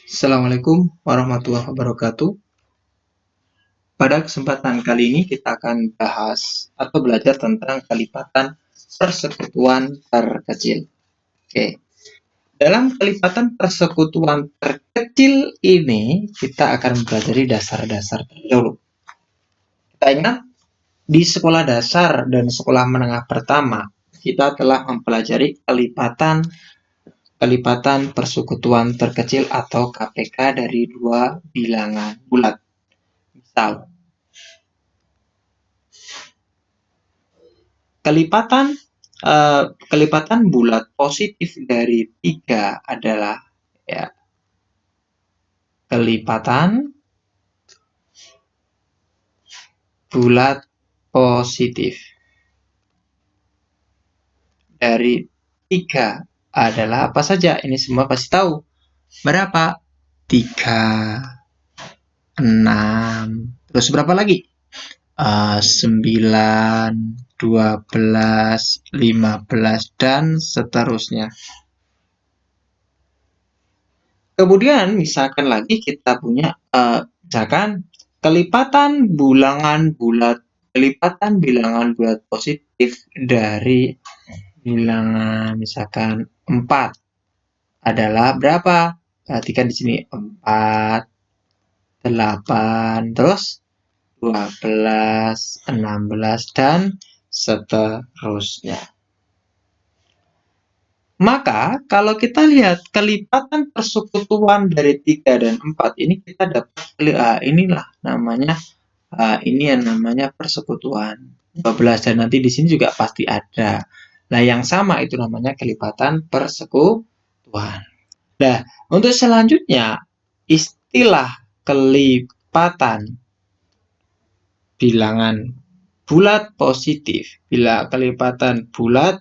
Assalamualaikum warahmatullahi wabarakatuh. Pada kesempatan kali ini kita akan bahas atau belajar tentang kelipatan persekutuan terkecil. Oke. Dalam kelipatan persekutuan terkecil ini, kita akan mempelajari dasar-dasar dulu. Kita ingat, di sekolah dasar dan sekolah menengah pertama, kita telah mempelajari kelipatan persekutuan terkecil atau KPK dari dua bilangan bulat. Misal, kelipatan bulat positif dari 3 adalah kelipatan bulat positif dari 3 adalah apa saja? Ini semua pasti tahu. Berapa? 3, 6, terus berapa lagi? 9, 12, 15, dan seterusnya. Kemudian misalkan lagi kita punya misalkan kelipatan bilangan bulat positif dari bilangan misalkan 4 adalah berapa? Perhatikan di sini 4, 8, terus 12, 16, dan seterusnya. Maka kalau kita lihat kelipatan persekutuan dari 3 dan 4 ini kita dapat inilah namanya ini yang namanya persekutuan 12, dan nanti di sini juga pasti ada. Nah, yang sama itu namanya kelipatan persekutuan. Nah, untuk selanjutnya istilah kelipatan bilangan bulat positif. Bila kelipatan bulat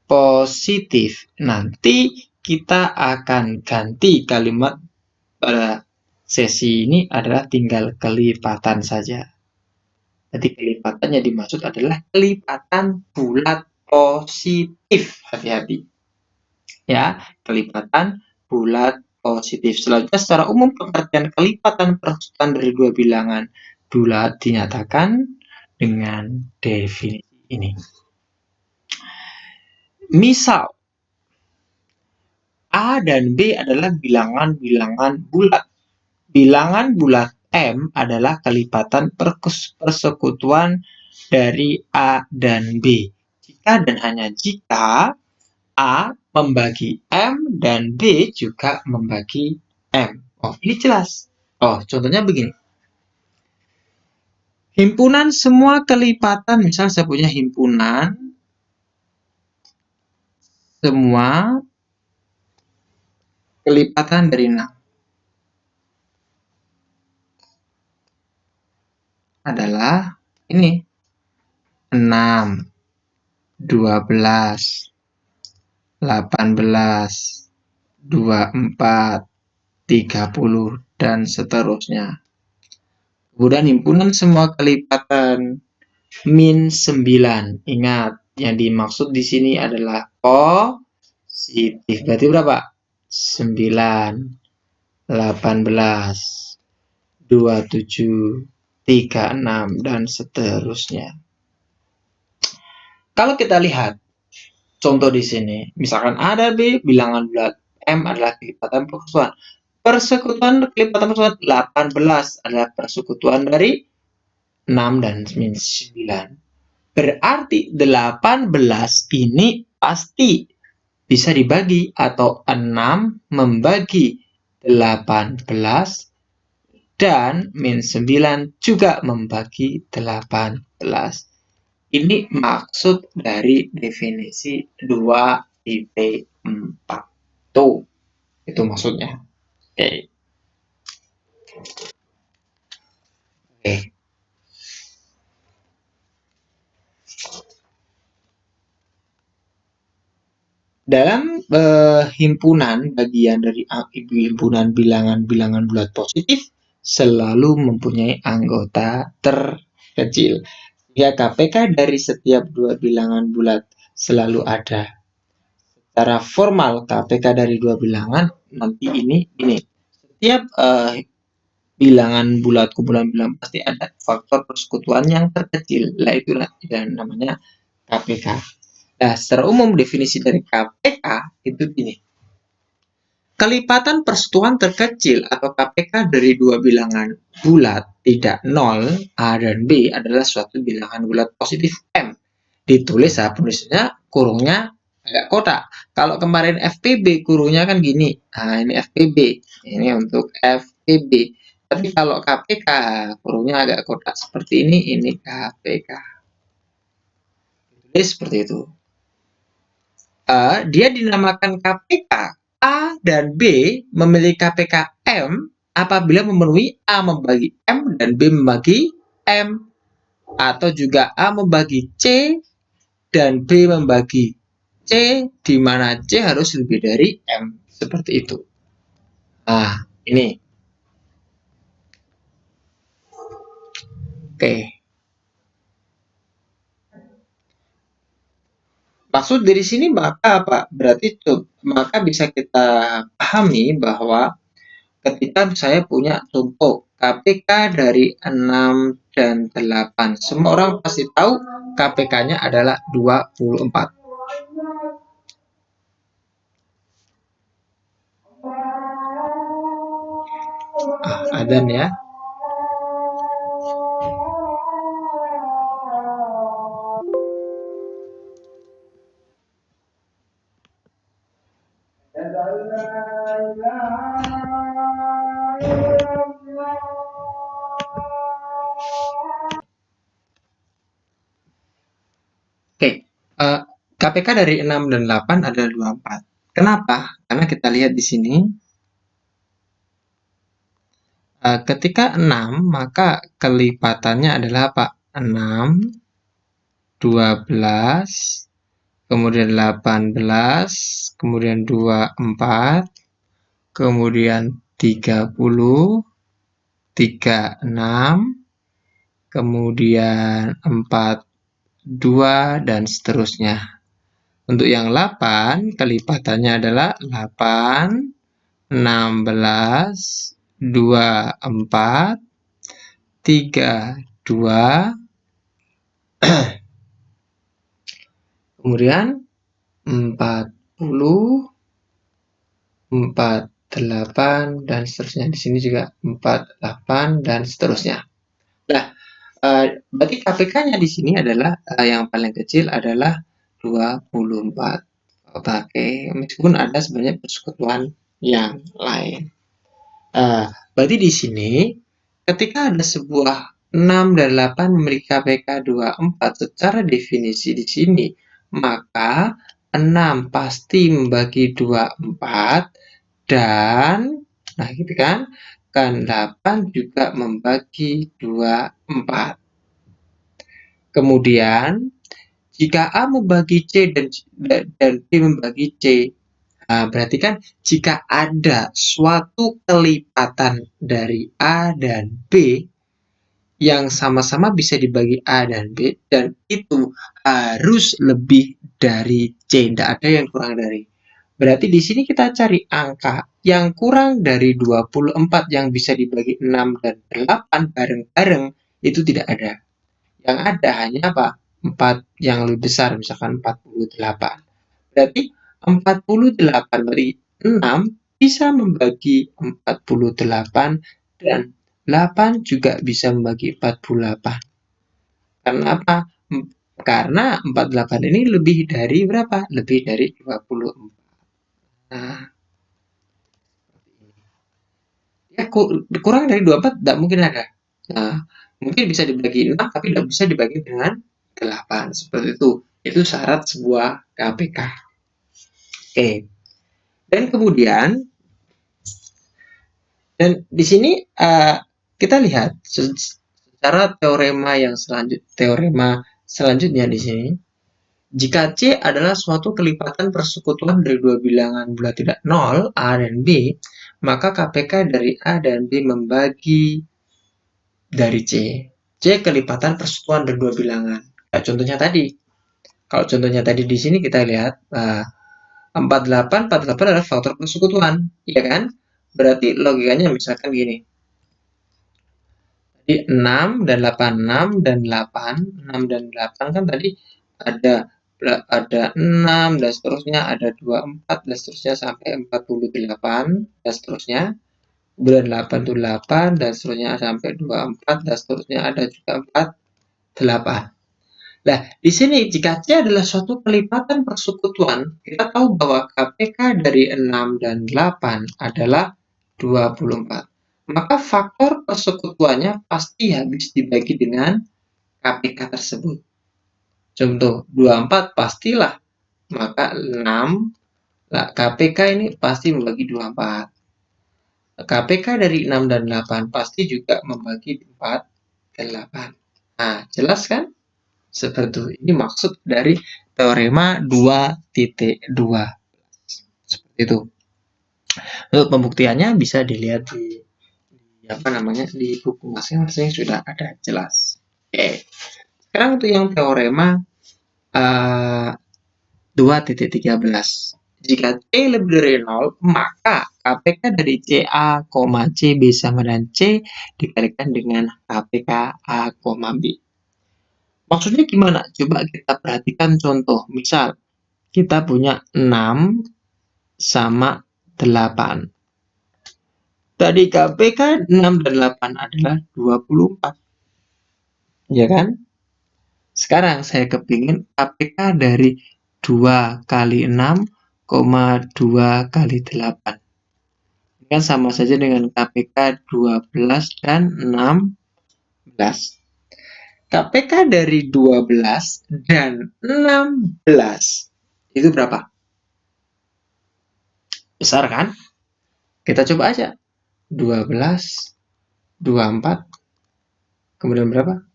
positif, nanti kita akan ganti kalimat pada sesi ini adalah tinggal kelipatan saja. Jadi kelipatannya dimaksud adalah kelipatan bulat positif. Hati-hati. Ya, kelipatan bulat positif. Selanjutnya secara umum pengertian kelipatan persekutuan dari dua bilangan bulat dinyatakan dengan definisi ini. Misal, A dan B adalah bilangan-bilangan bulat. Bilangan bulat M adalah kelipatan persekutuan dari A dan B. Jika dan hanya jika A membagi M dan B juga membagi M. Oh, ini jelas. Oh, contohnya begini. Himpunan semua kelipatan, misal saya punya himpunan semua kelipatan dari 6 adalah ini 6, 12, 18, 24, 30, dan seterusnya. Kemudian himpunan semua kelipatan min 9. Ingat, yang dimaksud di sini adalah positif. Berarti berapa? 9, 18, 27, 36, dan seterusnya. Kalau kita lihat contoh di sini, misalkan A dan B, bilangan bulat M adalah kelipatan persekutuan. Persekutuan kelipatan persekutuan 18 adalah persekutuan dari 6 dan 9. Berarti 18 ini pasti bisa dibagi, atau 6 membagi 18 dan min 9 juga membagi 18. Ini maksud dari definisi 2IP4. Tuh, itu maksudnya. Oke. Dalam himpunan bagian dari himpunan bilangan-bilangan bulat positif selalu mempunyai anggota terkecil. Ya, KPK dari setiap dua bilangan bulat selalu ada. Secara formal, KPK dari dua bilangan nanti ini. Setiap bilangan bulat kumpulan bilangan pasti ada faktor persekutuan yang terkecil. Lah itulah yang namanya KPK. Nah, secara umum definisi dari KPK itu gini. Kelipatan persekutuan terkecil atau KPK dari dua bilangan bulat tidak 0, A dan B adalah suatu bilangan bulat positif M. Ditulis penulisnya kurungnya agak kotak. Kalau kemarin FPB kurungnya kan gini. Nah, ini FPB. Ini untuk FPB. Tapi kalau KPK kurungnya agak kotak seperti ini KPK. Ditulis seperti itu. Dia dinamakan KPK. A dan B memiliki KPK M apabila memenuhi A membagi M dan B membagi M. Atau juga A membagi C dan B membagi C, di mana C harus lebih dari M. Seperti itu. Nah, ini. Oke. Maksud dari sini maka apa? Berarti maka bisa kita pahami bahwa ketika saya punya contoh KPK dari 6 dan 8, semua orang pasti tahu KPK-nya adalah 24. Adzan ya. Oke, KPK dari 6 dan 8 adalah 24. Kenapa? Karena kita lihat di sini, ketika 6, maka kelipatannya adalah apa? 6, 12, kemudian 18, kemudian 24, kemudian 30, 36, kemudian 42, dan seterusnya. Untuk yang 8, kelipatannya adalah 8, 16, 24, 32, kemudian 40, 48, dan seterusnya. Di sini juga 48 dan seterusnya. Nah, berarti KPK-nya di sini adalah yang paling kecil adalah 24. Oke, meskipun ada sebenarnya persekutuan yang lain. Berarti di sini ketika ada sebuah 6 dan 8 memiliki KPK 24 secara definisi di sini, maka 6 pasti membagi 24 dan nah gitu kan, 8 juga membagi 24. Kemudian jika A membagi C dan B membagi C, berarti kan jika ada suatu kelipatan dari A dan B yang sama-sama bisa dibagi A dan B, dan itu harus lebih dari C, tidak ada yang kurang dari. Berarti di sini kita cari angka yang kurang dari 24 yang bisa dibagi 6 dan 8 bareng-bareng, itu tidak ada. Yang ada hanya apa? 4 yang lebih besar, misalkan 48. Berarti 48 dari 6 bisa membagi 48 dan 8 juga bisa membagi 48. Karena apa? Karena 48 ini lebih dari berapa? Lebih dari 24. Nah, ya kurang dari 24 tidak mungkin ada. Nah, mungkin bisa dibagi 6 tapi tidak bisa dibagi dengan 8. Seperti itu. Itu syarat sebuah KPK. Oke. Dan kemudian di sini kita lihat secara teorema selanjutnya di sini, jika C adalah suatu kelipatan persekutuan dari dua bilangan bulat tidak 0, A dan B, maka KPK dari A dan B membagi dari C. C kelipatan persekutuan dari dua bilangan. Contohnya tadi. Kalau contohnya tadi di sini kita lihat 48 adalah faktor persekutuan, ya kan? Berarti logikanya misalkan gini. Jadi 6 dan 8, 6 dan 8, 6 dan 8 kan tadi ada 6 dan seterusnya, ada 24 dan seterusnya sampai 48 dan seterusnya. Kemudian 8 itu 8 dan seterusnya sampai 24 dan seterusnya, ada juga 48. Nah, di sini jika C adalah suatu kelipatan persekutuan, kita tahu bahwa KPK dari 6 dan 8 adalah 24. Maka faktor persekutuannya pasti habis dibagi dengan KPK tersebut. Contoh, 24 pastilah, maka 6, nah KPK ini pasti membagi 24. KPK dari 6 dan 8 pasti juga membagi 4 dan 8. Nah, jelas kan? Seperti itu. Ini maksud dari teorema 2.2. Seperti itu. Untuk pembuktiannya bisa dilihat di di buku masing-masing sudah ada jelas. Oke. Sekarang untuk yang teorema 2.13. Jika C lebih dari 0, maka KPK dari CA, C, B sama dengan C dikalikan dengan KPK A, B. Maksudnya gimana? Coba kita perhatikan contoh. Misal, kita punya 6 sama 8. Tadi KPK 6 dan 8 adalah 24. Ya kan? Sekarang saya kepingin KPK dari 2 kali 6, 2 kali 8. Ini kan sama saja dengan KPK 12 dan 16. KPK dari 12 dan 16 itu berapa? Besar kan? Kita coba aja. 12, 24, kemudian berapa?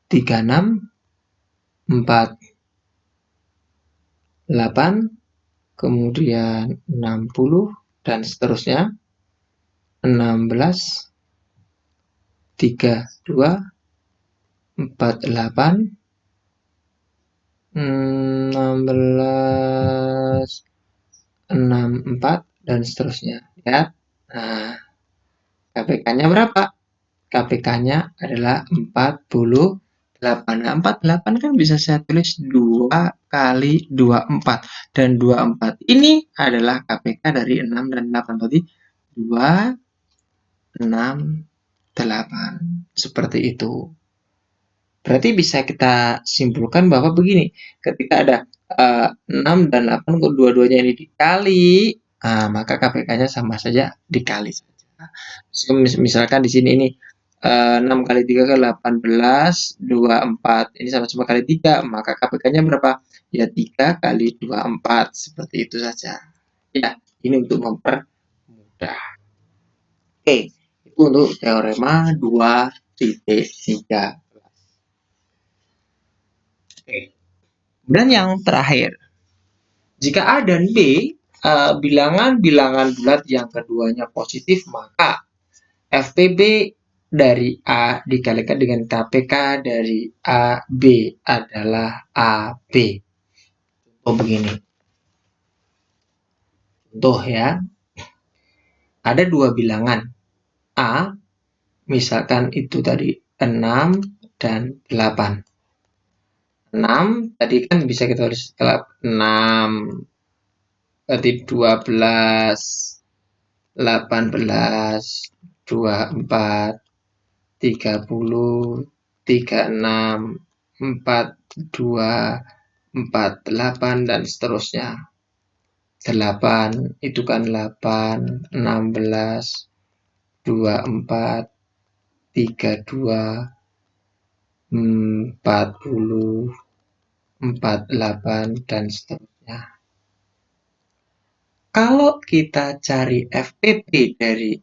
36, 4, 8, kemudian 60, dan seterusnya. 16, 32, 48, 16, 64, dan seterusnya. Lihat. Nah, KPK-nya berapa? KPK-nya adalah 48. Nah, 48 kan bisa saya tulis 2 kali 24. Dan 24 ini adalah KPK dari 6 dan 8. Berarti 2, 6, 8. Seperti itu. Berarti bisa kita simpulkan bahwa begini. Ketika ada 6 dan 8, dua-duanya ini dikali, maka KPK-nya sama saja dikali saja. Misalkan di sini ini 6 kali 3 kan 18, 24. Ini sama-sama kali 3, maka KPK-nya berapa? Ya 3 kali 24. Seperti itu saja. Ya, ini untuk mempermudah. Oke, itu untuk teorema 2.3. Oke. Kemudian yang terakhir, jika A dan B bilangan-bilangan bulat yang keduanya positif, maka FPB dari A dikalikan dengan KPK dari AB adalah AB. Contoh begini. Contoh ya. Ada dua bilangan. A, misalkan itu tadi 6 dan 8. 6 tadi kan bisa kita tulis 6, berarti 12, 18, 24, 30, 36, 42, 48, dan seterusnya. 8 itu kan 8, 16, 24, 32, 40, 48, dan seterusnya. Kalau kita cari FPP dari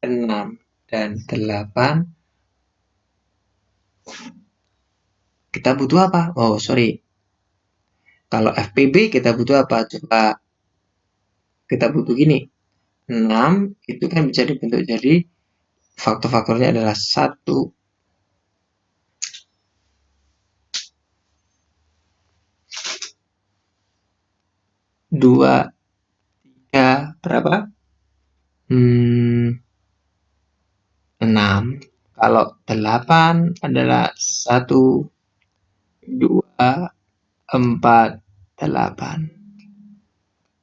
6 dan 8, kita butuh apa? Oh, sorry. Kalau FPB kita butuh apa? Coba kita butuh gini. 6 itu kan bisa dibentuk jadi faktor-faktornya adalah 1, 2, 3, berapa? 6. Kalau 8 adalah 1, 2, 4, 8.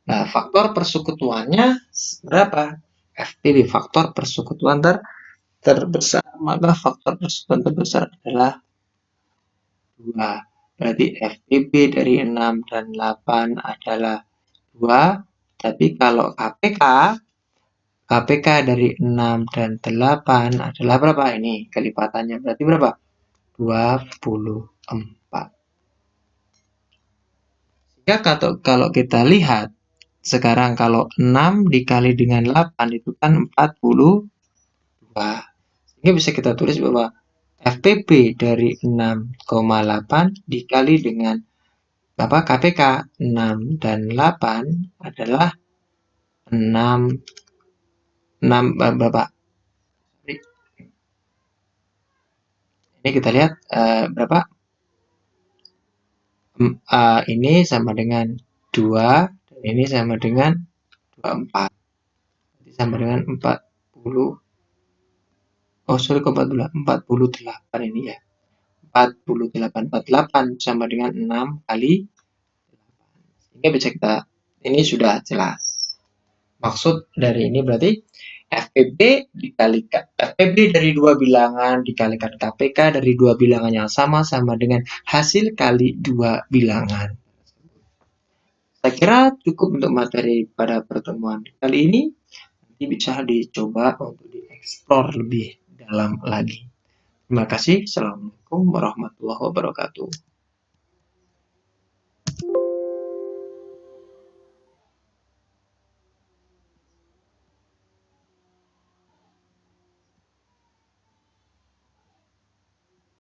Nah, faktor persekutuannya berapa? FPB, faktor persekutuan terbesar. Maka faktor persekutuan terbesar adalah 2. Berarti FPB dari 6 dan 8 adalah 2. Tapi kalau KPK dari 6 dan 8 adalah berapa? Ini kelipatannya berarti berapa? 24. Ya, kalau kita lihat sekarang kalau 6 dikali dengan 8 itu kan 42. Ini bisa kita tulis bahwa FPB dari 6,8 dikali dengan KPK 6 dan 8 adalah 6 berapa? Ini kita lihat berapa? Ini sama dengan 2 dan ini sama dengan 24. Sama dengan 40. Oh, sorry, kok 48 ini ya. 48 sama dengan 6 kali 8. Sehingga bisa kita, ini sudah jelas. Maksud dari ini berarti FPB dikalikan FPB dari dua bilangan dikalikan KPK dari dua bilangan yang sama dengan hasil kali dua bilangan. Saya kira cukup untuk materi pada pertemuan kali ini. Nanti bisa dicoba untuk dieksplor lebih dalam lagi. Terima kasih. Assalamualaikum warahmatullahi wabarakatuh.